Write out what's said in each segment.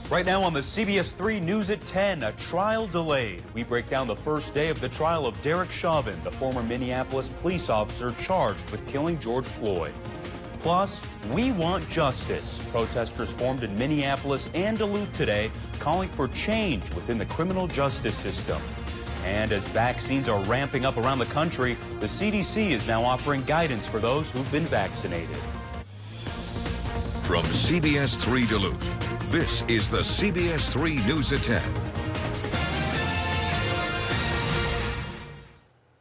Right now on the CBS3 News at 10, a trial delayed. We break down the first day of the trial of Derek Chauvin, the former Minneapolis police officer charged with killing George Floyd. Plus, we want justice. Protesters formed in Minneapolis and Duluth today, calling for change within the criminal justice system. And as vaccines are ramping up around the country, the CDC is now offering guidance for those who've been vaccinated. From CBS3 Duluth, this is the CBS3 News at 10.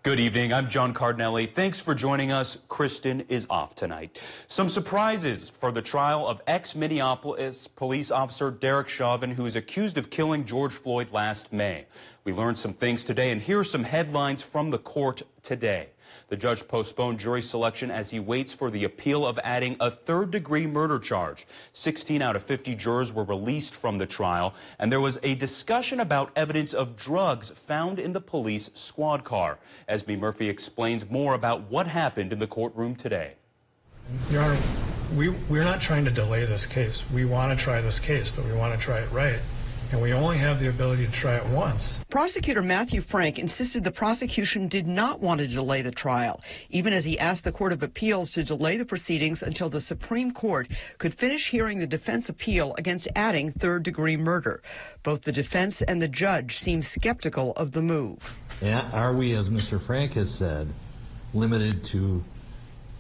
Good evening, I'm John Cardinale. Thanks for joining us. Kristen is off tonight. Some surprises for the trial of ex-Minneapolis police officer Derek Chauvin, who is accused of killing George Floyd last May. We learned some things today, and here are some headlines from the court today. The judge postponed jury selection as he waits for the appeal of adding a third-degree murder charge. 16 out of 50 jurors were released from the trial, and there was a discussion about evidence of drugs found in the police squad car. Esme Murphy explains more about what happened in the courtroom today. Your Honor, we're not trying to delay this case. We want to try this case, but we want to try it right. And we only have the ability to try it once. Prosecutor Matthew Frank insisted the prosecution did not want to delay the trial, even as he asked the Court of Appeals to delay the proceedings until the Supreme Court could finish hearing the defense appeal against adding third-degree murder. Both the defense and the judge seem skeptical of the move. Yeah, are we, as Mr. Frank has said, limited to,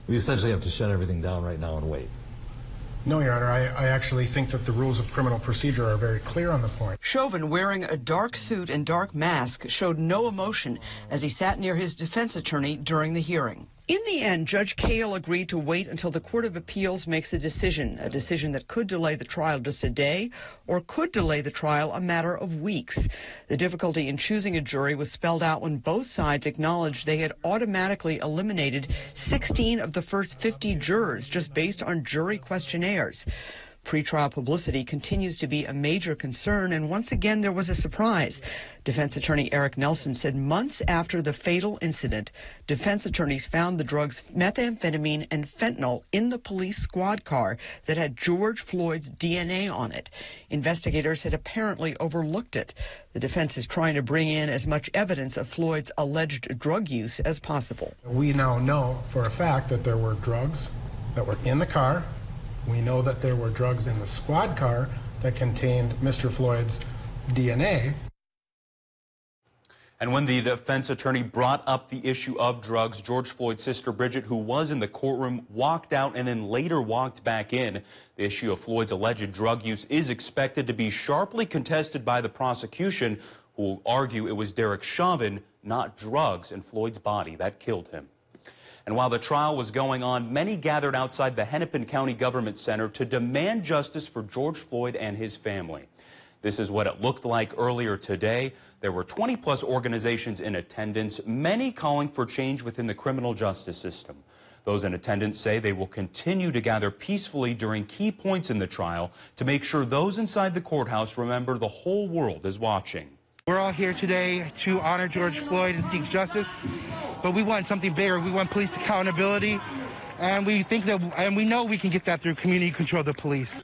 we essentially have to shut everything down right now and wait? No, Your Honor, I actually think that the rules of criminal procedure are very clear on the point. Chauvin, wearing a dark suit and dark mask, showed no emotion as he sat near his defense attorney during the hearing. In the end, Judge Cahill agreed to wait until the Court of Appeals makes a decision that could delay the trial just a day or could delay the trial a matter of weeks. The difficulty in choosing a jury was spelled out when both sides acknowledged they had automatically eliminated 16 of the first 50 jurors just based on jury questionnaires. Pretrial publicity continues to be a major concern, and once again there was a surprise. Defense attorney Eric Nelson said months after the fatal incident, defense attorneys found the drugs methamphetamine and fentanyl in the police squad car that had George Floyd's DNA on it. Investigators had apparently overlooked it. The defense is trying to bring in as much evidence of Floyd's alleged drug use as possible. We now know for a fact that there were drugs that were in the car. We know that there were drugs in the squad car that contained Mr. Floyd's DNA. And when the defense attorney brought up the issue of drugs, George Floyd's sister Bridget, who was in the courtroom, walked out and then later walked back in. The issue of Floyd's alleged drug use is expected to be sharply contested by the prosecution, who will argue it was Derek Chauvin, not drugs in Floyd's body that killed him. And while the trial was going on, many gathered outside the Hennepin County Government Center to demand justice for George Floyd and his family. This is what it looked like earlier today. There were 20-plus organizations in attendance, many calling for change within the criminal justice system. Those in attendance say they will continue to gather peacefully during key points in the trial to make sure those inside the courthouse remember the whole world is watching. We're all here today to honor George Floyd and seek justice, but we want something bigger. We want police accountability, and we think that, and we know we can get that through community control of the police.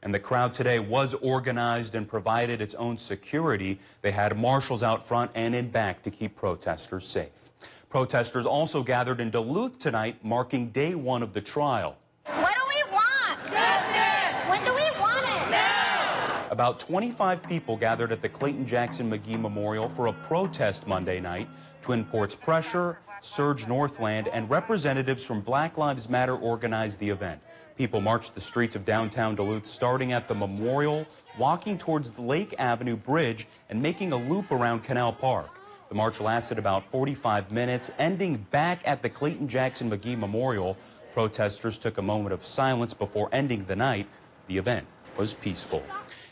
And the crowd today was organized and provided its own security. They had marshals out front and in back to keep protesters safe. Protesters also gathered in Duluth tonight, marking day one of the trial. What do we want? Justice! When do we want it? Now! About 25 people gathered at the Clayton Jackson McGee Memorial for a protest Monday night. Twin Ports Pressure, Surge Northland, and representatives from Black Lives Matter organized the event. People marched the streets of downtown Duluth, starting at the memorial, walking towards the Lake Avenue Bridge, and making a loop around Canal Park. The march lasted about 45 minutes, ending back at the Clayton Jackson McGee Memorial. Protesters took a moment of silence before ending the night. The event was peaceful.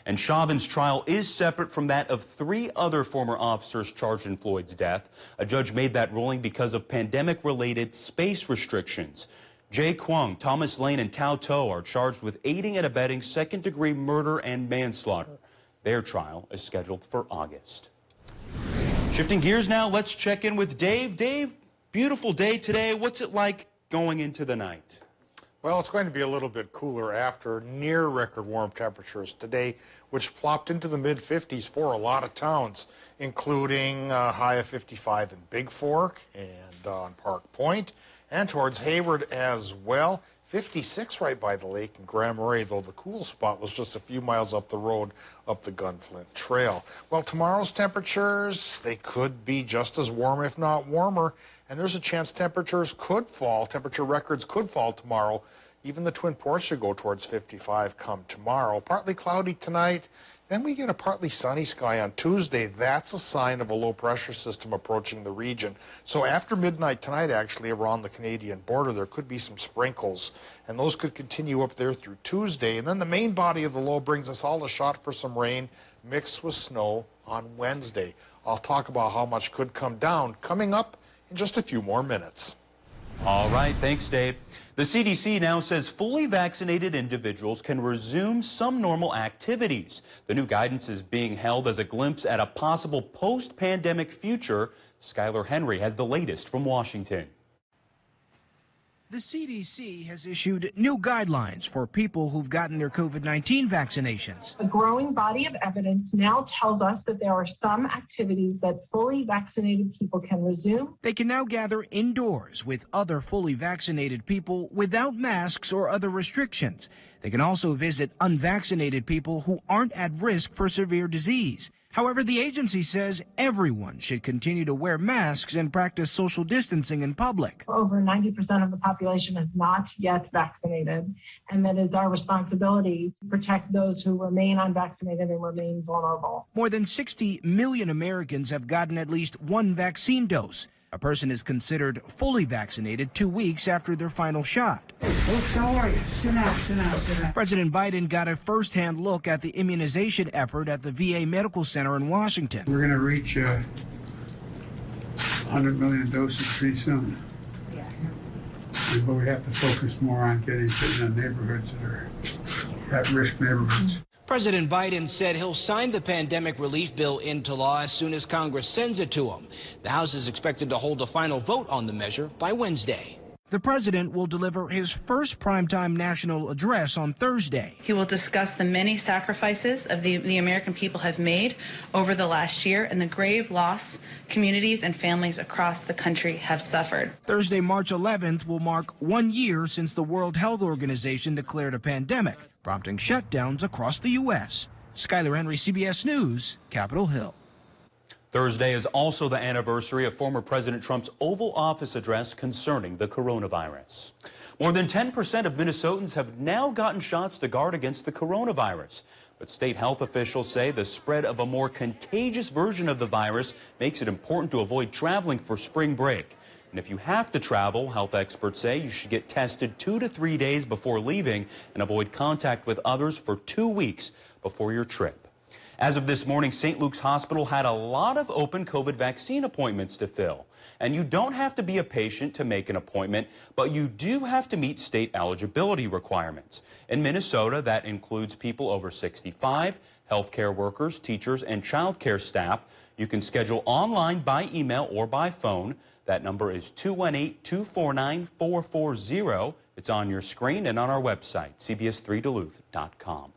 And Chauvin's trial is separate from that of 3 other former officers charged in Floyd's death. A judge made that ruling because of pandemic-related space restrictions. Jay Kwong, Thomas Lane, and Tao To are charged with aiding and abetting second-degree murder and manslaughter. Their trial is scheduled for August. Shifting gears now, let's check in with Dave. Dave, beautiful day today. What's it like going into the night? Well, it's going to be a little bit cooler after near record warm temperatures today, which plopped into the mid-50s for a lot of towns, including a high of 55 in Big Fork and on Park Point, and towards Hayward as well. 56 right by the lake in Grand Marais, though the cool spot was just a few miles up the road up the Gunflint Trail. Well, tomorrow's temperatures, they could be just as warm, if not warmer, and there's a chance temperatures could fall, temperature records could fall tomorrow. Even the Twin Ports should go towards 55 come tomorrow. Partly cloudy tonight. Then we get a partly sunny sky on Tuesday. That's a sign of a low pressure system approaching the region. So after midnight tonight, actually, around the Canadian border, there could be some sprinkles. And those could continue up there through Tuesday. And then the main body of the low brings us all a shot for some rain mixed with snow on Wednesday. I'll talk about how much could come down coming up in just a few more minutes. All right, thanks, Dave. The CDC now says fully vaccinated individuals can resume some normal activities. The new guidance is being held as a glimpse at a possible post-pandemic future. Skylar Henry has the latest from Washington. The CDC has issued new guidelines for people who've gotten their COVID-19 vaccinations. A growing body of evidence now tells us that there are some activities that fully vaccinated people can resume. They can now gather indoors with other fully vaccinated people without masks or other restrictions. They can also visit unvaccinated people who aren't at risk for severe disease. However, the agency says everyone should continue to wear masks and practice social distancing in public. Over 90% of the population is not yet vaccinated, and that is our responsibility to protect those who remain unvaccinated and remain vulnerable. More than 60 million Americans have gotten at least one vaccine dose. A person is considered fully vaccinated 2 weeks after their final shot. Don't worry. Sit down. President Biden got a first-hand look at the immunization effort at the VA Medical Center in Washington. We're going to reach 100 million doses pretty soon. Yeah. But we have to focus more on getting to the neighborhoods that are at-risk neighborhoods. President Biden said he'll sign the pandemic relief bill into law as soon as Congress sends it to him. The House is expected to hold a final vote on the measure by Wednesday. The president will deliver his first primetime national address on Thursday. He will discuss the many sacrifices of the American people have made over the last year and the grave loss communities and families across the country have suffered. Thursday, March 11th, will mark 1 year since the World Health Organization declared a pandemic, prompting shutdowns across the U.S. Skylar Henry, CBS News, Capitol Hill. Thursday is also the anniversary of former President Trump's Oval Office address concerning the coronavirus. More than 10% of Minnesotans have now gotten shots to guard against the coronavirus. But state health officials say the spread of a more contagious version of the virus makes it important to avoid traveling for spring break. And if you have to travel, health experts say you should get tested 2 to 3 days before leaving and avoid contact with others for 2 weeks before your trip. As of this morning, St. Luke's Hospital had a lot of open COVID vaccine appointments to fill. And you don't have to be a patient to make an appointment, but you do have to meet state eligibility requirements. In Minnesota, that includes people over 65, healthcare workers, teachers, and childcare staff. You can schedule online, by email, or by phone. That number is 218-249-4440. It's on your screen and on our website, cbs3duluth.com.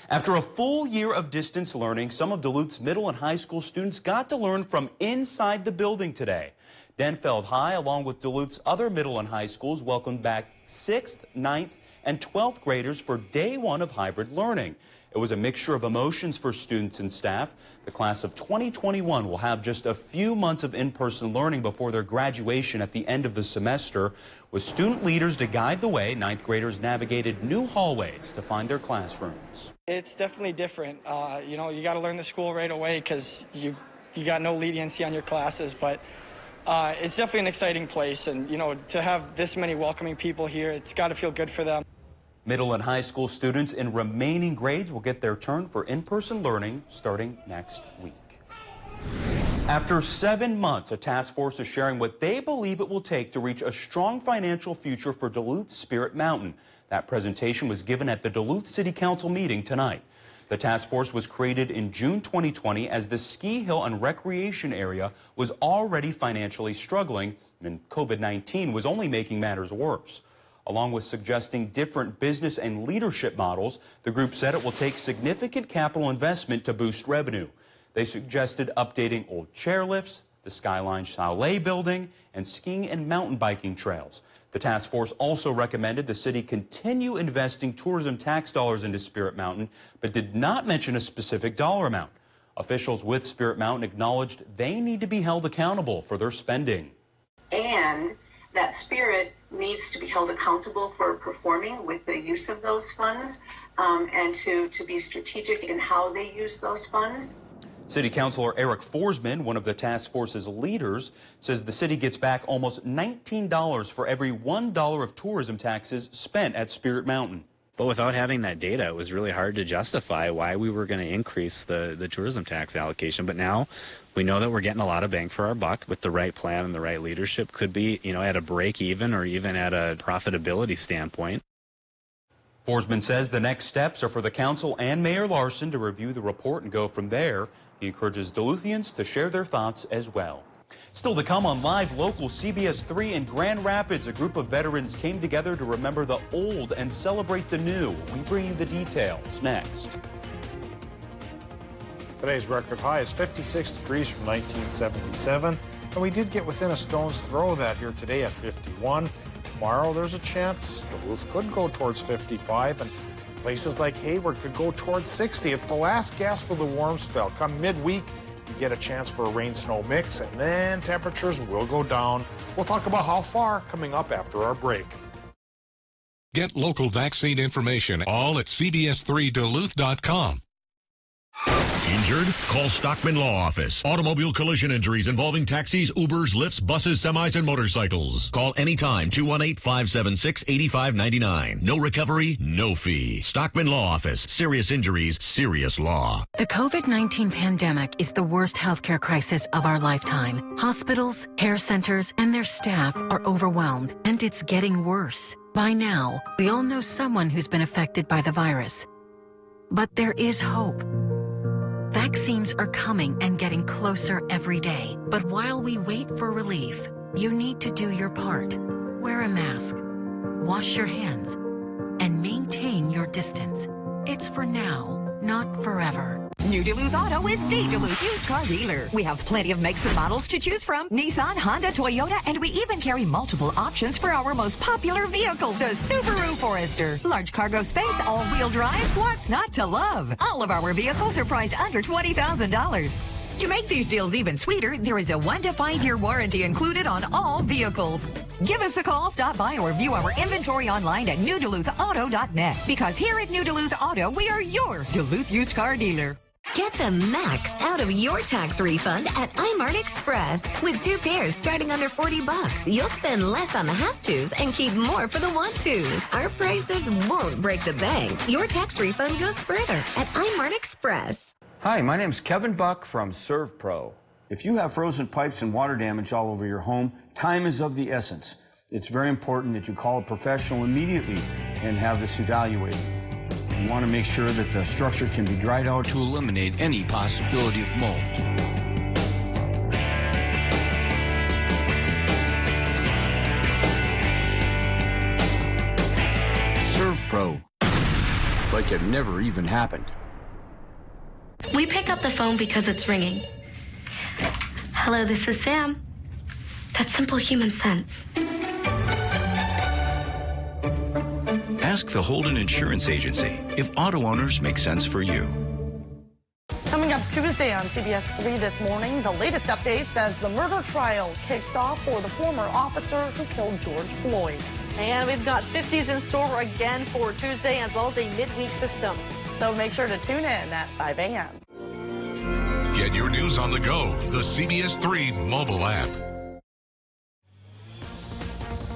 After a full year of distance learning, some of Duluth's middle and high school students got to learn from inside the building today. Denfeld High, along with Duluth's other middle and high schools, welcomed back 6th, 9th, and 12th graders for day one of hybrid learning. It was a mixture of emotions for students and staff. The class of 2021 will have just a few months of in-person learning before their graduation at the end of the semester. With student leaders to guide the way, 9th graders navigated new hallways to find their classrooms. It's definitely different. You know, you got to learn the school right away because you got no leniency on your classes, but it's definitely an exciting place. And, you know, to have this many welcoming people here, it's got to feel good for them. Middle and high school students in remaining grades will get their turn for in-person learning starting next week. After 7 months, a task force is sharing what they believe it will take to reach a strong financial future for Duluth Spirit Mountain. That presentation was given at the Duluth City Council meeting tonight. The task force was created in June 2020 as the ski hill and recreation area was already financially struggling, and COVID-19 was only making matters worse. Along with suggesting different business and leadership models, the group said it will take significant capital investment to boost revenue. They suggested updating old chairlifts, the Skyline Chalet building, and skiing and mountain biking trails. The task force also recommended the city continue investing tourism tax dollars into Spirit Mountain, but did not mention a specific dollar amount. Officials with Spirit Mountain acknowledged they need to be held accountable for their spending. And that Spirit needs to be held accountable for performing with the use of those funds, and to be strategic in how they use those funds. City Councilor Eric Forsman, one of the task force's leaders, says the city gets back almost $19 for every $1 of tourism taxes spent at Spirit Mountain. But without having that data, it was really hard to justify why we were going to increase the tourism tax allocation. But now we know that we're getting a lot of bang for our buck with the right plan and the right leadership. Could be, at a break even or even at a profitability standpoint. Forsman says the next steps are for the council and Mayor Larson to review the report and go from there. He encourages Duluthians to share their thoughts as well. Still to come on Live Local, CBS3 in Grand Rapids, a group of veterans came together to remember the old and celebrate the new. We bring you the details next. Today's record high is 56 degrees from 1977, and we did get within a stone's throw of that here today at 51. Tomorrow there's a chance Duluth could go towards 55, and places like Hayward could go towards 60. It's the last gasp of the warm spell. Come midweek, you get a chance for a rain-snow mix, and then temperatures will go down. We'll talk about how far coming up after our break. Get local vaccine information all at CBS3Duluth.com. Injured? Call Stockman Law Office. Automobile collision injuries involving taxis, Ubers, Lyfts, buses, semis, and motorcycles. Call anytime, 218-576-8599. No recovery, no fee. Stockman Law Office. Serious injuries, serious law. The COVID-19 pandemic is the worst healthcare crisis of our lifetime. Hospitals, care centers, and their staff are overwhelmed, and it's getting worse. By now, we all know someone who's been affected by the virus. But there is hope. Vaccines are coming and getting closer every day. But while we wait for relief, you need to do your part. Wear a mask, wash your hands, and maintain your distance. It's for now, not forever. New Duluth Auto is the Duluth used car dealer. We have plenty of makes and models to choose from. Nissan, Honda, Toyota, and we even carry multiple options for our most popular vehicle, the Subaru Forester. Large cargo space, all-wheel drive, what's not to love? All of our vehicles are priced under $20,000. To make these deals even sweeter, there is a 1 to 5 year warranty included on all vehicles. Give us a call, stop by, or view our inventory online at newduluthauto.net. Because here at New Duluth Auto, we are your Duluth used car dealer. Get the max out of your tax refund at iMart Express. With 2 pairs starting under $40, you'll spend less on the have-tos and keep more for the want-tos. Our prices won't break the bank. Your tax refund goes further at iMart Express. Hi, my name's Kevin Buck from ServPro. If you have frozen pipes and water damage all over your home, time is of the essence. It's very important that you call a professional immediately and have this evaluated. You want to make sure that the structure can be dried out to eliminate any possibility of mold. ServPro, like it never even happened. We pick up the phone because it's ringing. Hello, this is Sam. That's simple human sense. Ask the Holden Insurance Agency if auto owners make sense for you. Coming up Tuesday on CBS3 this morning, the latest updates as the murder trial kicks off for the former officer who killed George Floyd. And we've got 50s in store again for Tuesday, as well as a midweek system. So make sure to tune in at 5 a.m. Get your news on the go, the CBS3 mobile app.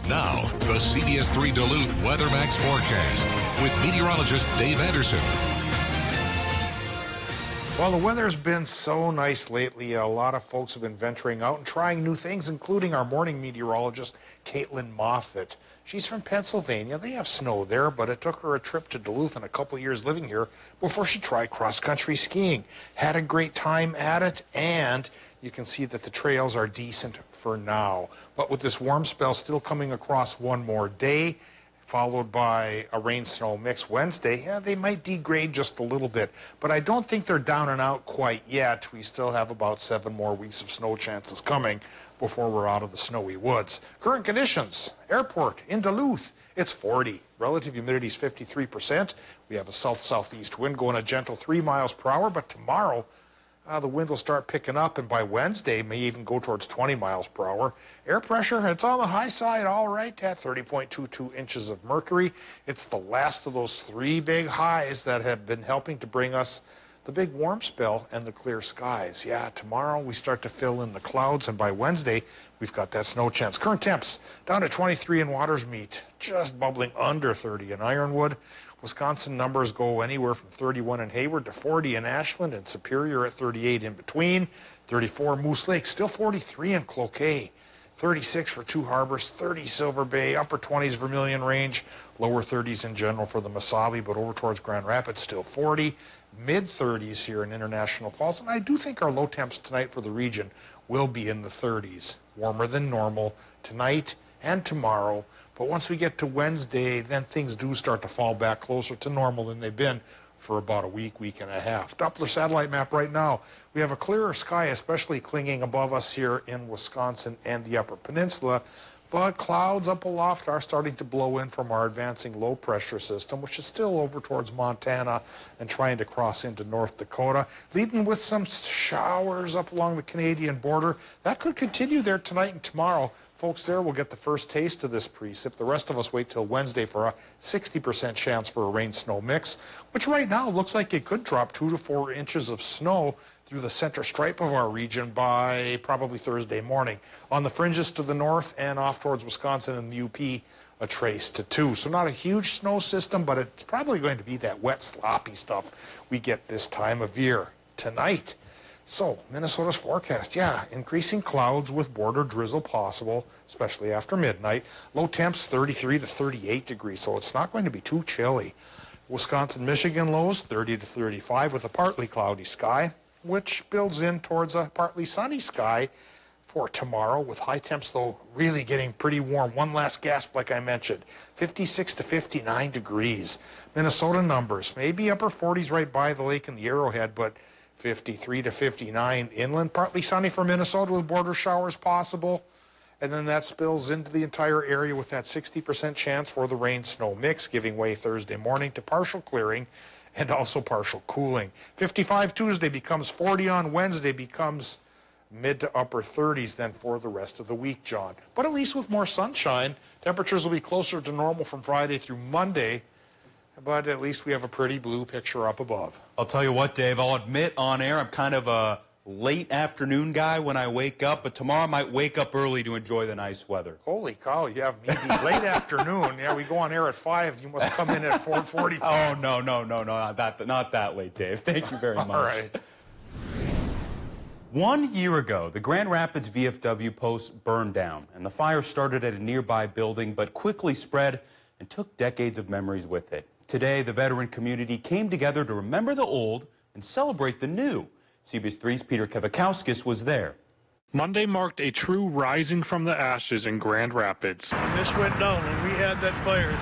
Now, the CBS3 Duluth WeatherMax forecast with meteorologist Dave Anderson. Well, the weather's been so nice lately. A lot of folks have been venturing out and trying new things, including our morning meteorologist, Caitlin Moffett. She's from Pennsylvania. They have snow there, but it took her a trip to Duluth and a couple of years living here before she tried cross-country skiing. Had a great time at it, and you can see that the trails are decent for now. But with this warm spell still coming across one more day, followed by a rain-snow mix Wednesday. Yeah, they might degrade just a little bit, but I don't think they're down and out quite yet. We still have about 7 more weeks of snow chances coming before we're out of the snowy woods. Current conditions, airport in Duluth, it's 40. Relative humidity is 53%. We have a south-southeast wind going a gentle 3 miles per hour, but tomorrow the wind will start picking up, and by Wednesday may even go towards 20 miles per hour. Air pressure, it's on the high side, all right, at 30.22 inches of mercury. It's the last of those 3 big highs that have been helping to bring us the big warm spell and the clear skies. Yeah, tomorrow we start to fill in the clouds, and by Wednesday we've got that snow chance. Current temps down to 23 in Watersmeet, just bubbling under 30 in Ironwood. Wisconsin numbers go anywhere from 31 in Hayward to 40 in Ashland, and Superior at 38 in between. 34 Moose Lake, still 43 in Cloquet. 36 for Two Harbors, 30 Silver Bay, upper 20s Vermilion Range, lower 30s in general for the Mesabi, but over towards Grand Rapids still 40. Mid-30s here in International Falls, and I do think our low temps tonight for the region will be in the 30s. Warmer than normal tonight and tomorrow. But once we get to Wednesday, then things do start to fall back closer to normal than they've been for about a week, week and a half. Doppler satellite map right now. We have a clearer sky, especially clinging above us here in Wisconsin and the Upper Peninsula. But clouds up aloft are starting to blow in from our advancing low pressure system, which is still over towards Montana and trying to cross into North Dakota, leading with some showers up along the Canadian border. That could continue there tonight and tomorrow. Folks there will get the first taste of this precip. The rest of us wait till Wednesday for a 60% chance for a rain-snow mix, which right now looks like it could drop 2 to 4 inches of snow through the center stripe of our region by probably Thursday morning. On the fringes to the north and off towards Wisconsin and the UP, a trace to 2. So not a huge snow system, but it's probably going to be that wet, sloppy stuff we get this time of year. Tonight, so, Minnesota's forecast, yeah, increasing clouds with border drizzle possible, especially after midnight. Low temps 33 to 38 degrees, so it's not going to be too chilly. Wisconsin, Michigan lows 30 to 35 with a partly cloudy sky, which builds in towards a partly sunny sky for tomorrow, with high temps, though, really getting pretty warm. One last gasp, like I mentioned, 56 to 59 degrees. Minnesota numbers, maybe upper 40s right by the lake and the Arrowhead, but 53 to 59 inland, partly sunny for Minnesota with border showers possible. And then that spills into the entire area with that 60% chance for the rain-snow mix, giving way Thursday morning to partial clearing and also partial cooling. 55 Tuesday becomes 40 on Wednesday, becomes mid to upper 30s then for the rest of the week, John. But at least with more sunshine, temperatures will be closer to normal from Friday through Monday. But at least we have a pretty blue picture up above. I'll tell you what, Dave, I'll admit on air I'm kind of a late afternoon guy when I wake up, but tomorrow I might wake up early to enjoy the nice weather. Holy cow, you have me beat late afternoon. Yeah, we go on air at 5. You must come in at 4:45. Oh, no, not that late, Dave. Thank you very much. All right. 1 year ago, the Grand Rapids VFW post burned down, and the fire started at a nearby building, but quickly spread and took decades of memories with it. Today, the veteran community came together to remember the old and celebrate the new. CBS3's Peter Kevakowskis was there. Monday marked a true rising from the ashes in Grand Rapids. When this went down and we had that fire,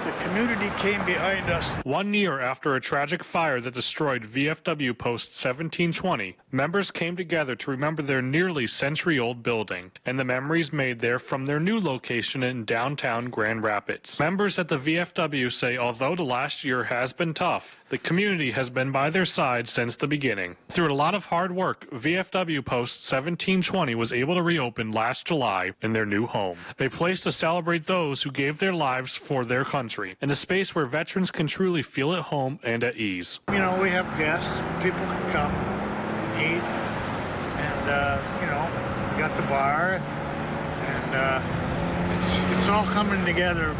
the community came behind us. 1 year after a tragic fire that destroyed VFW Post 1720, members came together to remember their nearly century-old building and the memories made there from their new location in downtown Grand Rapids. Members at the VFW say although the last year has been tough, the community has been by their side since the beginning. Through a lot of hard work, VFW Post 1720 was able to reopen last July in their new home, a place to celebrate those who gave their lives for their country, and a space where veterans can truly feel at home and at ease. You know, we have guests, people can come, eat, and, you know, we got the bar, and it's all coming together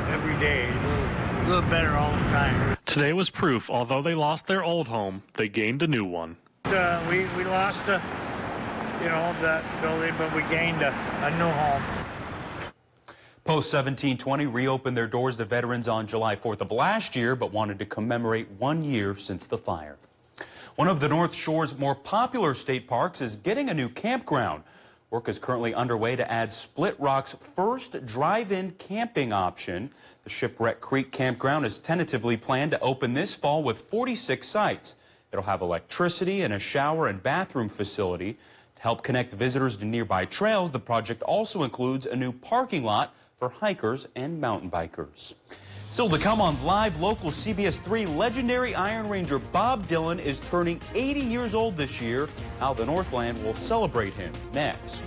every day, a little better all the time. Today was proof, although they lost their old home, they gained a new one. We lost, you know, that building, but we gained a new home. Post 1720 reopened their doors to veterans on July 4th of last year, but wanted to commemorate 1 year since the fire. One of the North Shore's more popular state parks is getting a new campground. Work is currently underway to add Split Rock's first drive-in camping option. The Shipwreck Creek Campground is tentatively planned to open this fall with 46 sites. It'll have electricity and a shower and bathroom facility. To help connect visitors to nearby trails, the project also includes a new parking lot for hikers and mountain bikers. Still to come on live local CBS 3, legendary Iron Ranger Bob Dylan is turning 80 years old this year. How the Northland will celebrate him next.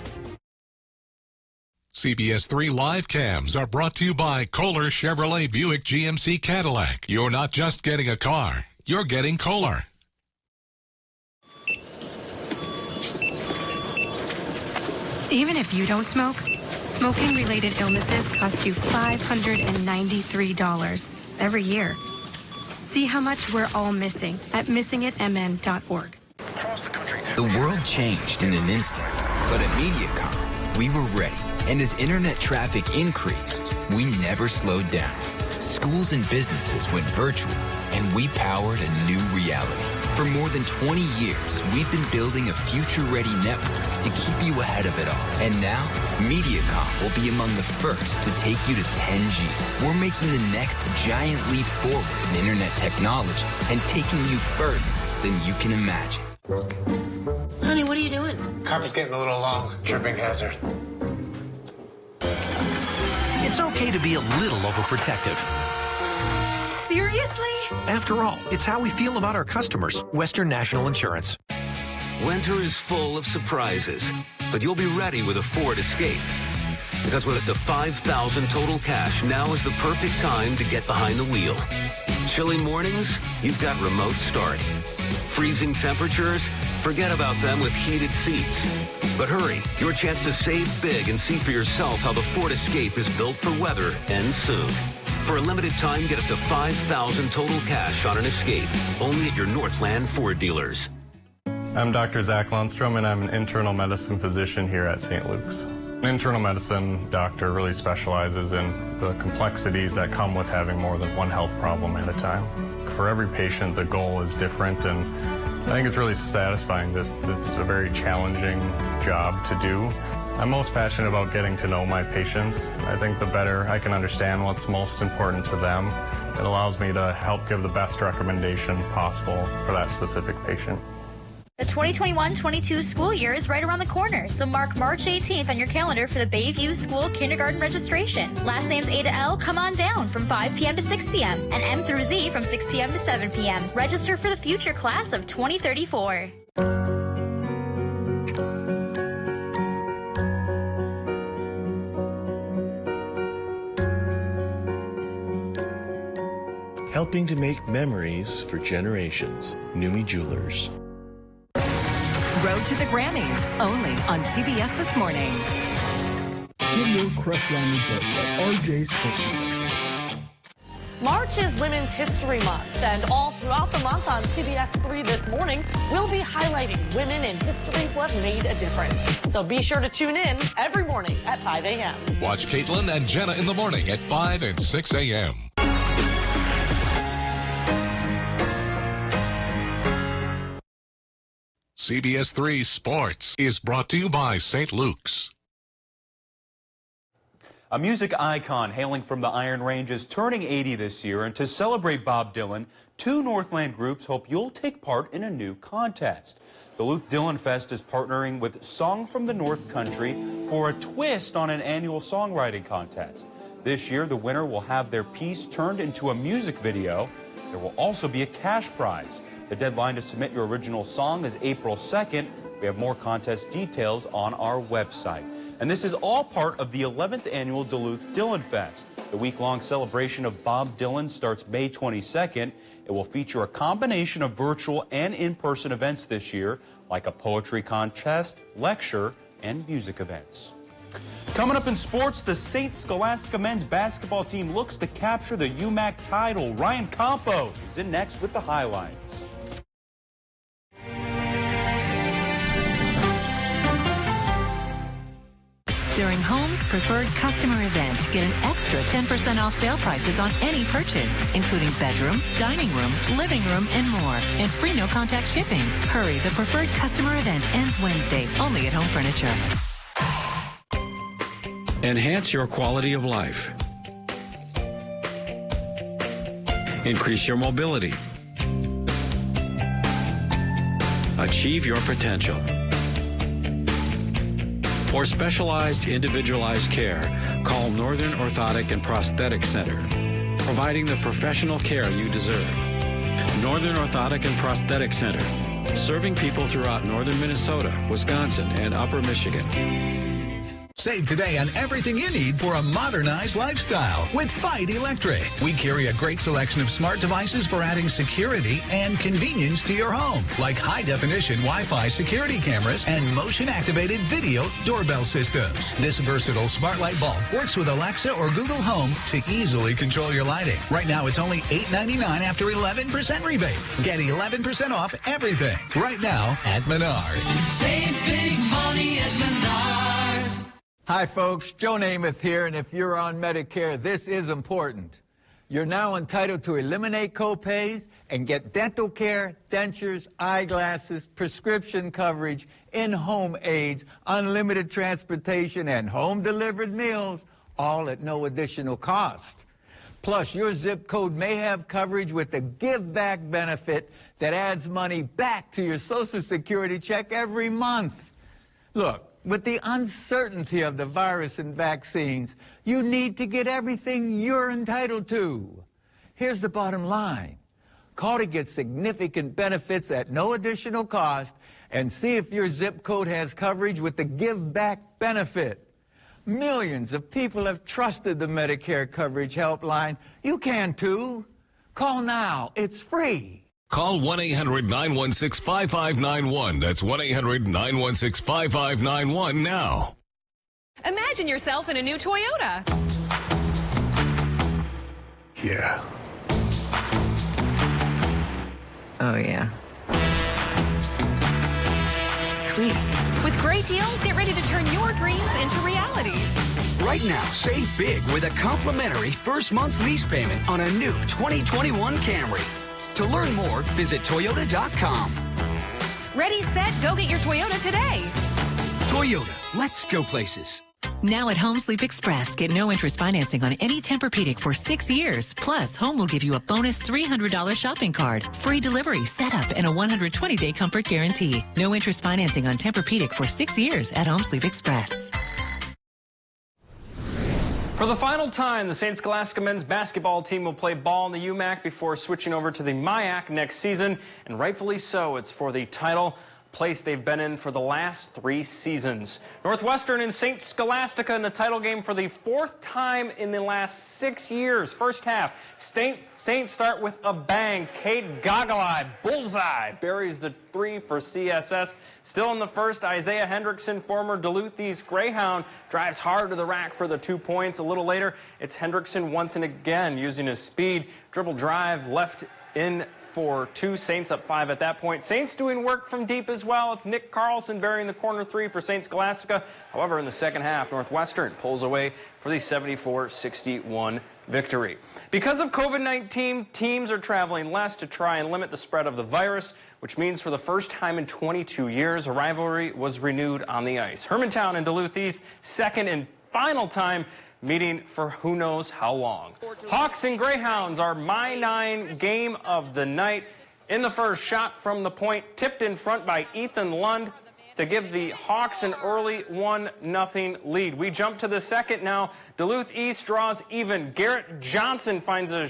CBS 3 live cams are brought to you by Kohler Chevrolet Buick GMC Cadillac. You're not just getting a car, you're getting Kohler. Even if you don't smoke, smoking-related illnesses cost you $593 every year. See how much we're all missing at missingitmn.org. The world changed in an instant, but at MediaCom, we were ready. And as internet traffic increased, we never slowed down. Schools and businesses went virtual, and we powered a new reality. For more than 20 years, we've been building a future-ready network to keep you ahead of it all. And now, MediaCom will be among the first to take you to 10G. We're making the next giant leap forward in internet technology and taking you further than you can imagine. Honey, what are you doing? Carpet's getting a little long. Tripping hazard. It's okay to be a little overprotective. Seriously? After all, it's how we feel about our customers. Western National Insurance. Winter is full of surprises, but you'll be ready with a Ford Escape. Because with up to $5,000 total cash, now is the perfect time to get behind the wheel. Chilly mornings? You've got remote start. Freezing temperatures? Forget about them with heated seats. But hurry, your chance to save big and see for yourself how the Ford Escape is built for weather ends soon. For a limited time, get up to $5,000 total cash on an Escape, only at your Northland Ford dealers. I'm Dr. Zach Lundstrom, and I'm an internal medicine physician here at St. Luke's. An internal medicine doctor really specializes in the complexities that come with having more than one health problem at a time. For every patient, the goal is different, and I think it's really satisfying. It's a very challenging job to do. I'm most passionate about getting to know my patients. I think the better I can understand what's most important to them, it allows me to help give the best recommendation possible for that specific patient. The 2021-22 school year is right around the corner, so mark March 18th on your calendar for the Bayview School Kindergarten registration. Last names A to L come on down from 5 p.m. to 6 p.m. and M through Z from 6 p.m. to 7 p.m. Register for the future class of 2034. Helping to make memories for generations. Numi Jewelers. Road to the Grammys, only on CBS This Morning. Get your Crestline boat at RJ's Boating Center. March is Women's History Month, and all throughout the month on CBS3 This Morning, we'll be highlighting women in history who have made a difference. So be sure to tune in every morning at 5 a.m. Watch Caitlin and Jenna in the morning at 5 and 6 a.m. CBS 3 Sports is brought to you by St. Luke's. A music icon hailing from the Iron Range is turning 80 this year, and to celebrate Bob Dylan, two Northland groups hope you'll take part in a new contest. Duluth Dylan Fest is partnering with Song from the North Country for a twist on an annual songwriting contest. This year, the winner will have their piece turned into a music video. There will also be a cash prize. The deadline to submit your original song is April 2nd. We have more contest details on our website. And this is all part of the 11th annual Duluth Dylan Fest. The week-long celebration of Bob Dylan starts May 22nd. It will feature a combination of virtual and in-person events this year, like a poetry contest, lecture, and music events. Coming up in sports, the St. Scholastica men's basketball team looks to capture the UMAC title. Ryan Campos is in next with the highlights. During Home's Preferred Customer event, get an extra 10% off sale prices on any purchase, including bedroom, dining room, living room, and more, and free no-contact shipping. Hurry, the Preferred Customer event ends Wednesday, only at Home Furniture. Enhance your quality of life. Increase your mobility. Achieve your potential. For specialized, individualized care, call Northern Orthotic and Prosthetic Center, providing the professional care you deserve. Northern Orthotic and Prosthetic Center, serving people throughout northern Minnesota, Wisconsin, and upper Michigan. Save today on everything you need for a modernized lifestyle with Fight Electric. We carry a great selection of smart devices for adding security and convenience to your home, like high-definition Wi-Fi security cameras and motion-activated video doorbell systems. This versatile smart light bulb works with Alexa or Google Home to easily control your lighting. Right now, it's only $8.99 after 11% rebate. Get 11% off everything right now at Menards. Save big money at Menards. Hi, folks. Joe Namath here, and if you're on Medicare, this is important. You're now entitled to eliminate copays and get dental care, dentures, eyeglasses, prescription coverage, in-home aids, unlimited transportation, and home-delivered meals, all at no additional cost. Plus, your zip code may have coverage with the Give Back benefit that adds money back to your Social Security check every month. Look, with the uncertainty of the virus and vaccines, you need to get everything you're entitled to. Here's the bottom line. Call to get significant benefits at no additional cost and see if your zip code has coverage with the Give Back benefit. Millions of people have trusted the Medicare Coverage Helpline. You can too. Call now. It's free. Call 1-800-916-5591. That's 1-800-916-5591 now. Imagine yourself in a new Toyota. Yeah. Oh, yeah. Sweet. With great deals, get ready to turn your dreams into reality. Right now, save big with a complimentary first month's lease payment on a new 2021 Camry. To learn more, visit Toyota.com. Ready, set, go get your Toyota today. Toyota, let's go places. Now at Home Sleep Express, get no interest financing on any Tempur-Pedic for 6 years. Plus, Home will give you a bonus $300 shopping card, free delivery, setup, and a 120-day comfort guarantee. No interest financing on Tempur-Pedic for 6 years at Home Sleep Express. For the final time, the St. Scholastica men's basketball team will play ball in the UMAC before switching over to the MIAC next season, and rightfully so. It's for the title, place they've been in for the last 3 seasons. Northwestern and St. Scholastica in the title game for the 4th time in the last 6 years. First half, Saints start with a bang. Cade Goggle-Eye, bullseye, buries the 3 for CSS. Still in the first, Isaiah Hendrickson, former Duluth East Greyhound, drives hard to the rack for the 2 points. A little later, it's Hendrickson once and again using his speed. Dribble drive left in for 2. Saints up 5 at that point. Saints doing work from deep as well. It's Nick Carlson burying the corner 3 for St. Scholastica. However, in the second half, Northwestern pulls away for the 74-61 victory. Because of COVID-19, teams are traveling less to try and limit the spread of the virus, which means for the first time in 22 years, a rivalry was renewed on the ice. Hermantown and Duluth East, second and final time meeting for who knows how long. Hawks and Greyhounds are my 9 game of the night. In the first, shot from the point, tipped in front by Ethan Lund to give the Hawks an early 1-0 lead. We jump to the second now. Duluth East draws even. Garrett Johnson finds a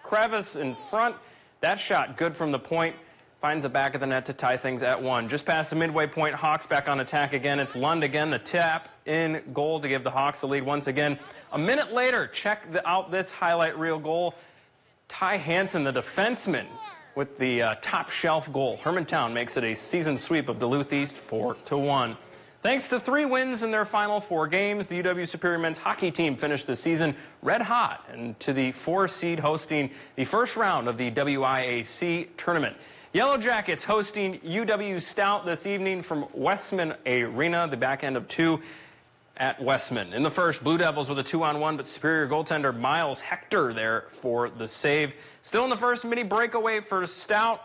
crevice in front. That shot good from the point. Finds the back of the net to tie things at 1. Just past the midway point, Hawks back on attack again. It's Lund again, the tap in goal to give the Hawks the lead once again. A minute later, check out this highlight reel goal. Ty Hansen, the defenseman, with the top shelf goal. Hermantown makes it a season sweep of Duluth East 4-1. Thanks to 3 wins in their final 4 games, the UW Superior men's hockey team finished the season red hot and to the 4 seed hosting the first round of the WIAC tournament. Yellow Jackets hosting UW Stout this evening from Westman Arena, the back end of 2 at Westman. In the first, Blue Devils with a 2-on-1, but Superior goaltender Miles Hector there for the save. Still in the first, mini breakaway for Stout.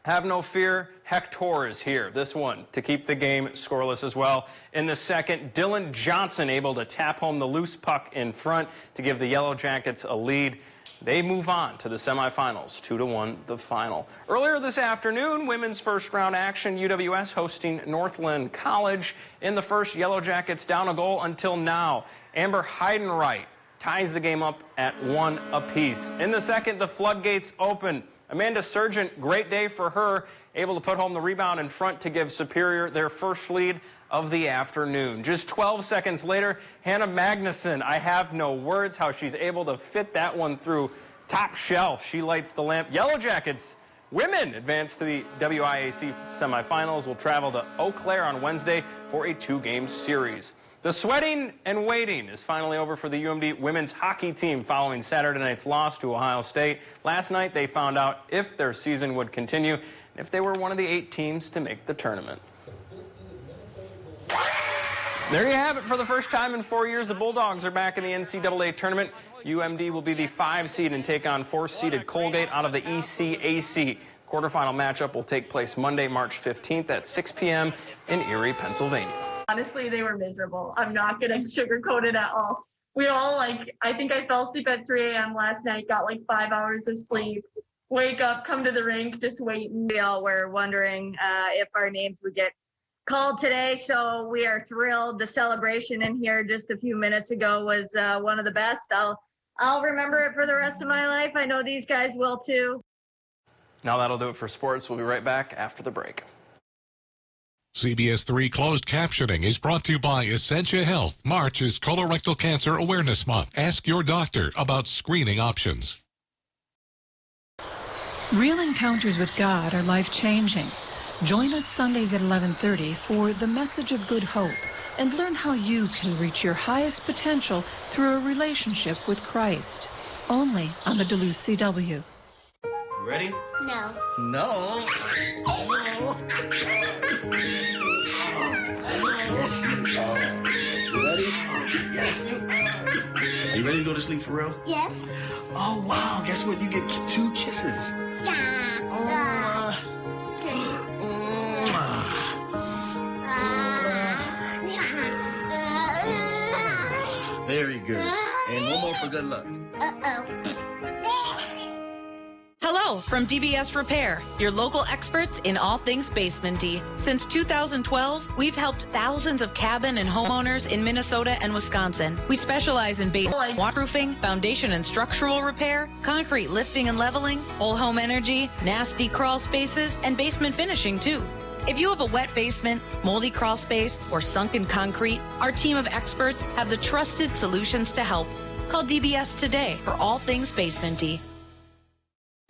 Have no fear. Hector is here, this one, to keep the game scoreless as well. In the second, Dylan Johnson able to tap home the loose puck in front to give the Yellow Jackets a lead. They move on to the semifinals, 2-1 the final. Earlier this afternoon, women's first-round action, UWS hosting Northland College. In the first, Yellow Jackets down a goal until now. Amber Heidenreich ties the game up at 1 apiece. In the second, the floodgates open. Amanda Sargent, great day for her, able to put home the rebound in front to give Superior their first lead of the afternoon. Just 12 seconds later, Hannah Magnuson, I have no words how she's able to fit that one through top shelf. She lights the lamp. Yellow Jackets women advance to the WIAC semifinals. Will travel to Eau Claire on Wednesday for a 2-game series. The sweating and waiting is finally over for the UMD women's hockey team following Saturday night's loss to Ohio State. Last night they found out if their season would continue and if they were one of the 8 teams to make the tournament. There you have it. For the first time in 4 years, the Bulldogs are back in the NCAA tournament. UMD will be the 5 seed and take on 4th-seeded Colgate out of the ECAC. Quarterfinal matchup will take place Monday, March 15th at 6 p.m. in Erie, Pennsylvania. Honestly, they were miserable. I'm not going to sugarcoat it at all. We all, I think I fell asleep at 3 a.m. last night, got 5 hours of sleep, wake up, come to the rink, just waiting. We all were wondering if our names would get called today, so we are thrilled. The celebration in here just a few minutes ago was one of the best. I'll remember it for the rest of my life. I know these guys will too. Now that'll do it for sports. We'll be right back after the break. CBS3 closed captioning is brought to you by Essentia Health. March is Colorectal Cancer Awareness Month. Ask your doctor about screening options. Real encounters with God are life-changing. Join us Sundays at 11:30 for The Message of Good Hope and learn how you can reach your highest potential through a relationship with Christ. Only on the Duluth CW. Ready? No. No. No. Yes, you are. You ready? Yes. Are you ready to go to sleep for real? Yes. Oh, wow. Guess what? You get 2 kisses. Very good. And one more for good luck. Uh-oh. Hello from DBS Repair, your local experts in all things basement-y. Since 2012, we've helped thousands of cabin and homeowners in Minnesota and Wisconsin. We specialize in basement waterproofing, foundation and structural repair, concrete lifting and leveling, whole home energy, nasty crawl spaces, and basement finishing too. If you have a wet basement, moldy crawl space, or sunken concrete, our team of experts have the trusted solutions to help. Call DBS today for all things basement-y.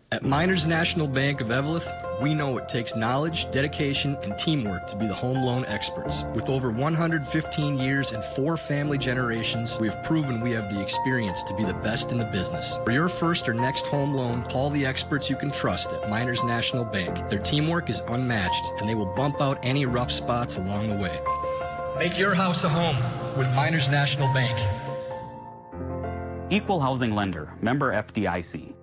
At Miners National Bank of Eveleth, we know it takes knowledge, dedication, and teamwork to be the home loan experts. With over 115 years and 4 family generations, we have proven we have the experience to be the best in the business. For your first or next home loan, call the experts you can trust at Miners National Bank. Their teamwork is unmatched, and they will bump out any rough spots along the way. Make your house a home with Miners National Bank. Equal housing lender, member FDIC.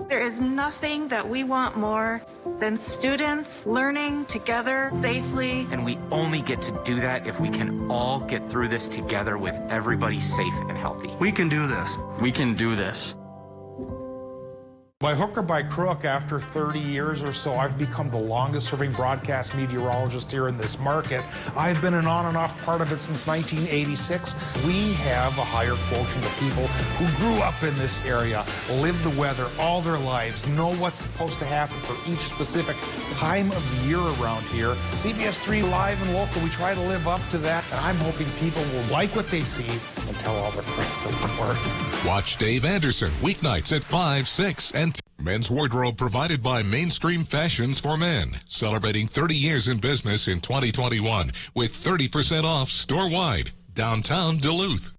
There is nothing that we want more than students learning together safely. And we only get to do that if we can all get through this together with everybody safe and healthy. We can do this. We can do this. By hook or by crook, after 30 years or so, I've become the longest-serving broadcast meteorologist here in this market. I've been an on and off part of it since 1986. We have a higher quotient of people who grew up in this area, live the weather all their lives, know what's supposed to happen for each specific time of the year around here. CBS3 Live and Local, we try to live up to that, and I'm hoping people will like what they see and tell all their friends of course. Watch Dave Anderson weeknights at 5, 6, and Men's Wardrobe provided by Mainstream Fashions for Men, celebrating 30 years in business in 2021 with 30% off store-wide, downtown Duluth.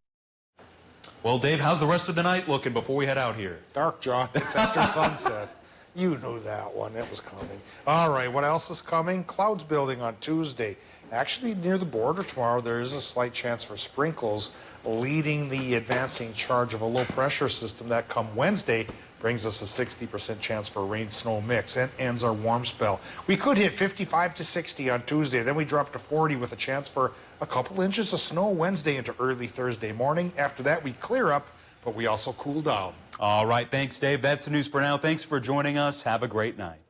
Well, Dave, how's the rest of the night looking before we head out here? Dark, John. It's after sunset. You knew that one. It was coming. All right, what else is coming? Clouds building on Tuesday. Actually, near the border tomorrow, there is a slight chance for sprinkles, leading the advancing charge of a low-pressure system that come Wednesday brings us a 60% chance for a rain-snow mix, and ends our warm spell. We could hit 55 to 60 on Tuesday, then we drop to 40 with a chance for a couple inches of snow Wednesday into early Thursday morning. After that, we clear up, but we also cool down. All right, thanks, Dave. That's the news for now. Thanks for joining us. Have a great night.